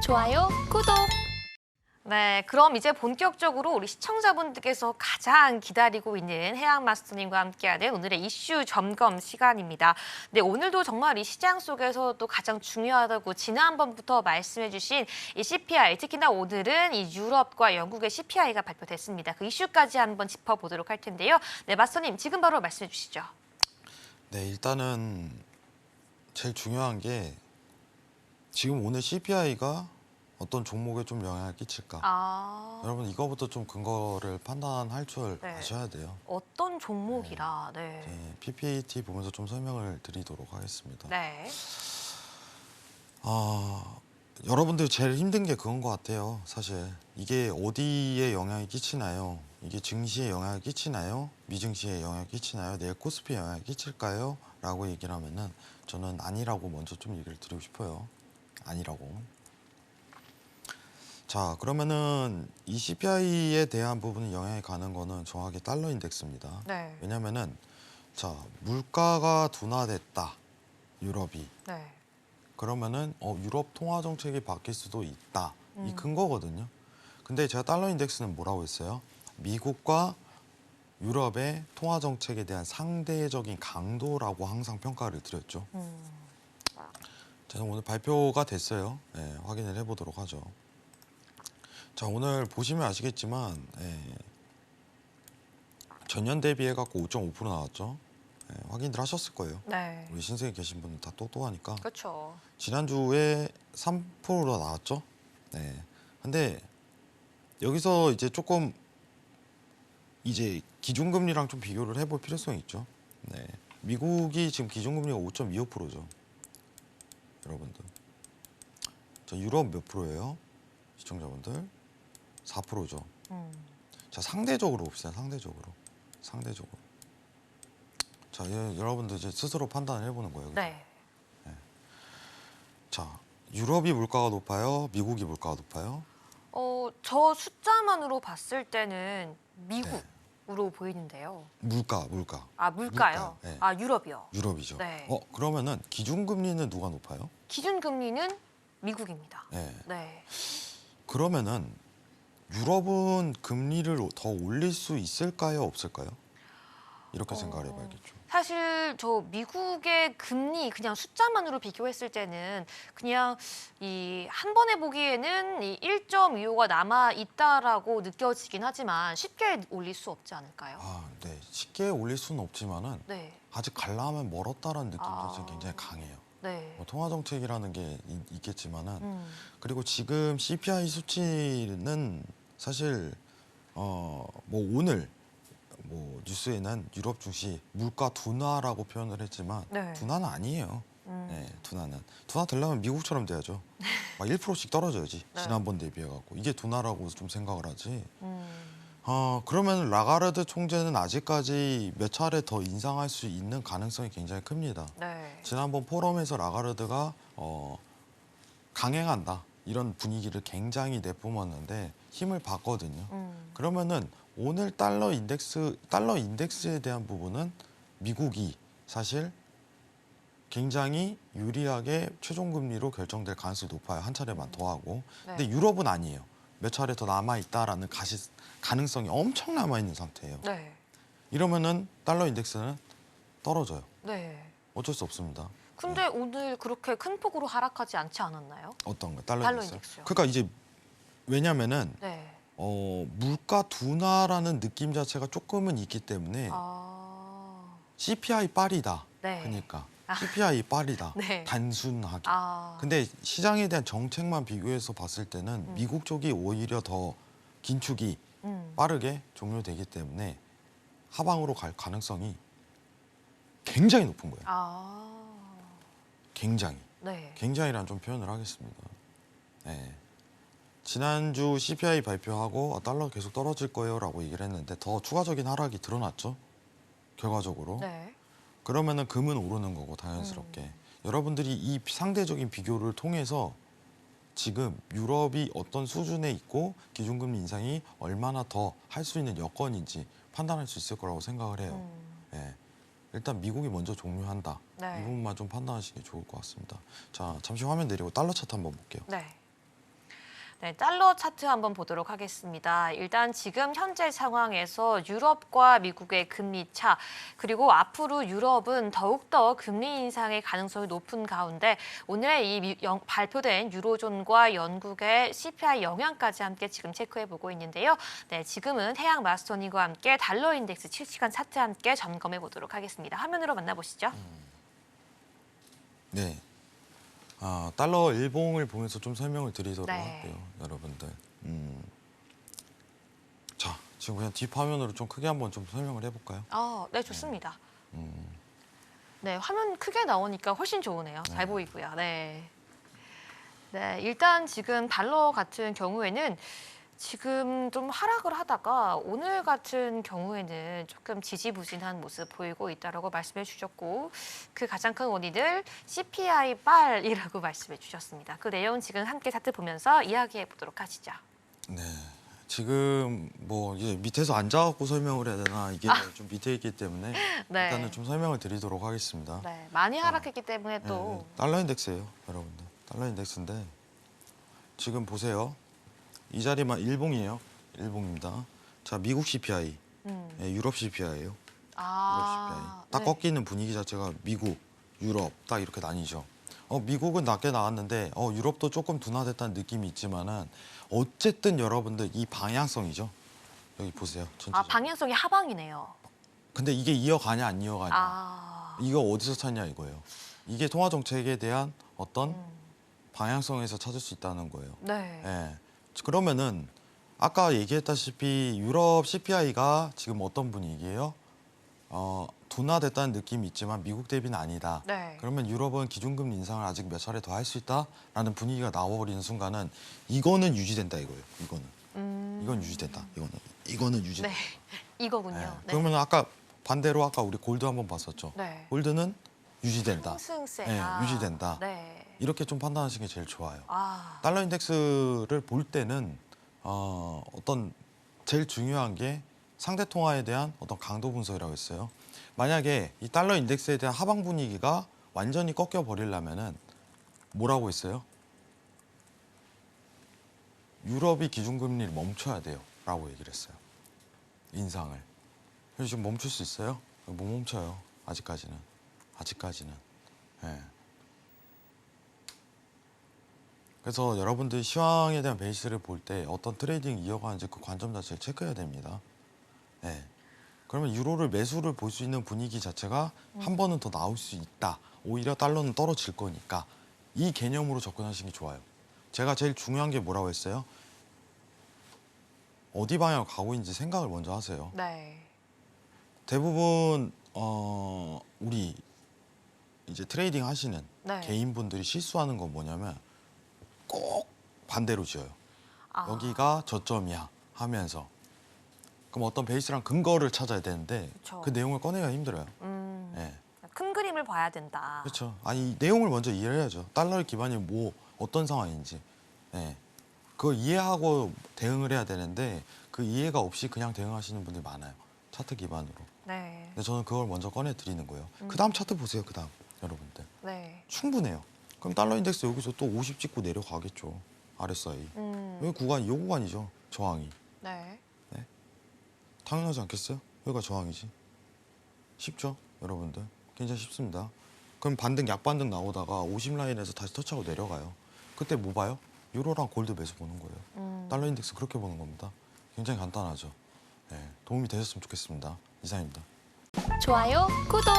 좋아요, 구독. 네, 그럼 이제 본격적으로 우리 시청자분들께서 가장 기다리고 있는 해양마스터님과 함께하는 오늘의 이슈 점검 시간입니다. 네, 오늘도 정말 이 시장 속에서 또 가장 중요하다고 지난번부터 말씀해주신 이 CPI, 특히나 오늘은 이 유럽과 영국의 CPI가 발표됐습니다. 그 이슈까지 한번 짚어보도록 할 텐데요. 네, 마스터님 지금 바로 말씀해 주시죠. 네, 일단은 제일 중요한 게 지금 오늘 CPI가 어떤 종목에 좀 영향을 끼칠까? 여러분 이거부터 좀 근거를 판단할 줄 네. 아셔야 돼요. 어떤 종목이라, 네. PPT 보면서 좀 설명을 드리도록 하겠습니다. 네. 여러분들 제일 힘든 게 그건 것 같아요. 사실 이게 어디에 영향이 끼치나요? 이게 증시에 영향을 끼치나요? 미증시에 영향을 끼치나요? 내일 코스피에 영향을 끼칠까요? 라고 얘기를 하면은 저는 아니라고 먼저 좀 얘기를 드리고 싶어요. 아니라고. 자, 그러면은 이 CPI에 대한 부분이 영향이 가는 거는 정확하게 달러 인덱스입니다. 네. 왜냐면은 자, 물가가 둔화됐다. 유럽이. 네. 그러면은 유럽 통화 정책이 바뀔 수도 있다. 이 근거거든요. 근데 제가 달러 인덱스는 뭐라고 했어요? 미국과 유럽의 통화 정책에 대한 상대적인 강도라고 항상 평가를 드렸죠. 자, 오늘 발표가 됐어요. 네, 확인을 해보도록 하죠. 자, 오늘 보시면 아시겠지만 전년 대비해 갖고 5.5% 나왔죠. 확인들 하셨을 거예요. 네. 우리 신세계 계신 분들 다 똑똑하니까. 그렇죠. 지난주에 3%로 나왔죠. 네. 근데 여기서 이제 조금 이제 기준금리랑 좀 비교를 해볼 필요성이 있죠. 네. 미국이 지금 기준금리가 5.25%죠. 여러분들. 자, 유럽 몇 프로예요? 시청자분들? 4%죠. 자, 상대적으로 봅시다. 상대적으로. 자, 여러분들 이제 스스로 판단을 해보는 거예요. 그죠? 네. 자, 유럽이 물가가 높아요? 미국이 물가가 높아요? 저 숫자만으로 봤을 때는 미국으로 보이는데요. 물가. 아, 물가요? 네. 아, 유럽이요. 유럽이죠. 네. 그러면은 기준금리는 누가 높아요? 기준금리는 미국입니다. 네. 네. 그러면은 유럽은 금리를 더 올릴 수 있을까요? 없을까요? 이렇게 생각을 해봐야겠죠. 사실 저 미국의 금리 그냥 숫자만으로 비교했을 때는 그냥 이 한 번에 보기에는 이 1.25가 남아 있다라고 느껴지긴 하지만 쉽게 올릴 수 없지 않을까요? 네. 쉽게 올릴 수는 없지만은 네. 아직 가려면 멀었다라는 느낌이 아. 굉장히 강해요. 네. 뭐 통화 정책이라는 게 있겠지만은 그리고 지금 CPI 수치는 사실 뭐 오늘 뭐 뉴스에는 유럽 증시 물가 둔화라고 표현을 했지만 네. 둔화는 아니에요. 네, 둔화 되려면 미국처럼 돼야죠. 막 1%씩 떨어져야지. 네. 지난번 대비해 갖고 이게 둔화라고 좀 생각을 하지. 음. 그러면 라가르드 총재는 아직까지 몇 차례 더 인상할 수 있는 가능성이 굉장히 큽니다. 네. 지난번 포럼에서 라가르드가 강행한다 이런 분위기를 굉장히 내뿜었는데 힘을 봤거든요. 그러면은 오늘 달러 인덱스에 대한 부분은 미국이 사실 굉장히 유리하게 최종 금리로 결정될 가능성이 높아요. 한 차례만 더 하고. 네. 근데 유럽은 아니에요. 몇 차례 더 남아 있다라는 가능성이 엄청 남아 있는 상태예요. 네. 이러면은 달러 인덱스는 떨어져요. 네. 어쩔 수 없습니다. 근데 오늘 그렇게 큰 폭으로 하락하지 않지 않았나요? 어떤 거? 달러 달러 인덱스. 인덱스요. 그러니까 이제 왜냐면은 네. 물가 둔화라는 느낌 자체가 조금은 있기 때문에 CPI 빨이다. 네. 그러니까 CPI 빨이다. 네. 단순하게. 아. 근데 시장에 대한 정책만 비교해서 봤을 때는 미국 쪽이 오히려 더 긴축이 빠르게 종료되기 때문에 하방으로 갈 가능성이 굉장히 높은 거예요. 굉장히. 네. 굉장히란 좀 표현을 하겠습니다. 네. 지난주 CPI 발표하고 달러 계속 떨어질 거예요라고 얘기를 했는데 더 추가적인 하락이 드러났죠. 결과적으로. 네. 그러면은 금은 오르는 거고 당연스럽게. 여러분들이 이 상대적인 비교를 통해서 지금 유럽이 어떤 수준에 있고 기준금리 인상이 얼마나 더 할 수 있는 여건인지 판단할 수 있을 거라고 생각을 해요. 예. 일단 미국이 먼저 종료한다. 네. 이 부분만 좀 판단하시는 게 좋을 것 같습니다. 자, 잠시 화면 내리고 달러 차트 한번 볼게요. 네. 네, 달러 차트 한번 보도록 하겠습니다. 일단 지금 현재 상황에서 유럽과 미국의 금리 차, 그리고 앞으로 유럽은 더욱더 금리 인상의 가능성이 높은 가운데 오늘의 이 발표된 유로존과 영국의 CPI 영향까지 함께 지금 체크해보고 있는데요. 네, 지금은 해양 마스터님과 함께 달러 인덱스 실시간 차트 함께 점검해 보도록 하겠습니다. 화면으로 만나보시죠. 네. 달러 일봉을 보면서 좀 설명을 드리도록 네. 할게요, 여러분들. 자, 지금 그냥 뒷화면으로 좀 크게 한번 좀 설명을 해볼까요? 네, 좋습니다. 네, 화면 크게 나오니까 훨씬 좋으네요. 잘 보이고요. 네. 네, 일단 지금 달러 같은 경우에는 지금 좀 하락을 하다가 오늘 같은 경우에는 조금 지지부진한 모습 보이고 있다라고 말씀해 주셨고 그 가장 큰 원인을 CPI 빨이라고 말씀해 주셨습니다. 그 내용 지금 함께 차트 보면서 이야기해 보도록 하시죠. 네. 지금 뭐 이제 밑에서 앉아갖고 설명을 해야 되나 이게 좀 밑에 있기 때문에 네. 일단은 좀 설명을 드리도록 하겠습니다. 네, 많이 하락했기 때문에 또 달러 인덱스예요, 여러분들. 달러 인덱스인데 지금 보세요. 이 자리만 일봉이에요. 일봉입니다. 자, 미국 CPI, 유럽 CPI예요. 유럽 CPI. 딱 네. 꺾이는 분위기 자체가 미국, 유럽 딱 이렇게 나뉘죠. 미국은 낮게 나왔는데 유럽도 조금 둔화됐다는 느낌이 있지만은 어쨌든 여러분들 이 방향성이죠. 여기 보세요. 전체적으로. 방향성이 하방이네요. 근데 이게 이어가냐 안 이어가냐. 아, 이거 어디서 찾냐 이거예요. 이게 통화 정책에 대한 어떤 방향성에서 찾을 수 있다는 거예요. 네. 예. 그러면은 아까 얘기했다시피 유럽 CPI가 지금 어떤 분위기예요? 둔화됐다는 느낌이 있지만 미국 대비는 아니다. 네. 그러면 유럽은 기준금리 인상을 아직 몇 차례 더 할 수 있다라는 분위기가 나와버리는 순간은 이거는 유지된다 이거예요. 이건 유지된다. 이거는 유지된다. 네. 이거군요. 예. 네. 그러면 아까 반대로 아까 우리 골드 한번 봤었죠. 네. 골드는 유지된다. 상승세. 예, 유지된다. 네. 이렇게 좀 판단하시는 게 제일 좋아요. 아, 달러 인덱스를 볼 때는 어떤 제일 중요한 게 상대 통화에 대한 어떤 강도 분석이라고 했어요. 만약에 이 달러 인덱스에 대한 하방 분위기가 완전히 꺾여 버리려면은 뭐라고 했어요? 유럽이 기준금리를 멈춰야 돼요라고 얘기를 했어요. 인상을. 그래서 지금 멈출 수 있어요? 못 멈춰요. 아직까지는. 예. 그래서 여러분들 시황에 대한 베이스를 볼 때 어떤 트레이딩 이어가는지 그 관점 자체를 체크해야 됩니다. 네. 그러면 유로를 매수를 볼 수 있는 분위기 자체가 한 번은 더 나올 수 있다. 오히려 달러는 떨어질 거니까 이 개념으로 접근하시는 게 좋아요. 제가 제일 중요한 게 뭐라고 했어요? 어디 방향으로 가고 있는지 생각을 먼저 하세요. 네. 대부분 우리 이제 트레이딩 하시는 네. 개인분들이 실수하는 건 뭐냐면 꼭 반대로 지어요. 아, 여기가 저점이야 하면서 그럼 어떤 베이스랑 근거를 찾아야 되는데 그쵸. 그 내용을 꺼내기가 힘들어요. 예. 큰 그림을 봐야 된다. 그렇죠. 아니 이 내용을 먼저 이해해야죠. 달러를 기반이 뭐 어떤 상황인지. 예. 그걸 이해하고 대응을 해야 되는데 그 이해가 없이 그냥 대응하시는 분들이 많아요. 차트 기반으로. 네. 근데 저는 그걸 먼저 꺼내 드리는 거예요. 그다음 차트 보세요. 그다음 여러분들. 네. 충분해요. 그럼 달러 인덱스 여기서 또 50 찍고 내려가겠죠. RSI. 여기 구간이 이 구간이죠. 저항이. 네. 당연하지 않겠어요? 여기가 저항이지. 쉽죠? 여러분들. 굉장히 쉽습니다. 그럼 반등, 약반등 나오다가 50 라인에서 다시 터치하고 내려가요. 그때 뭐 봐요? 유로랑 골드 매수 보는 거예요. 달러 인덱스 그렇게 보는 겁니다. 굉장히 간단하죠. 네, 도움이 되셨으면 좋겠습니다. 이상입니다. 좋아요, 구독.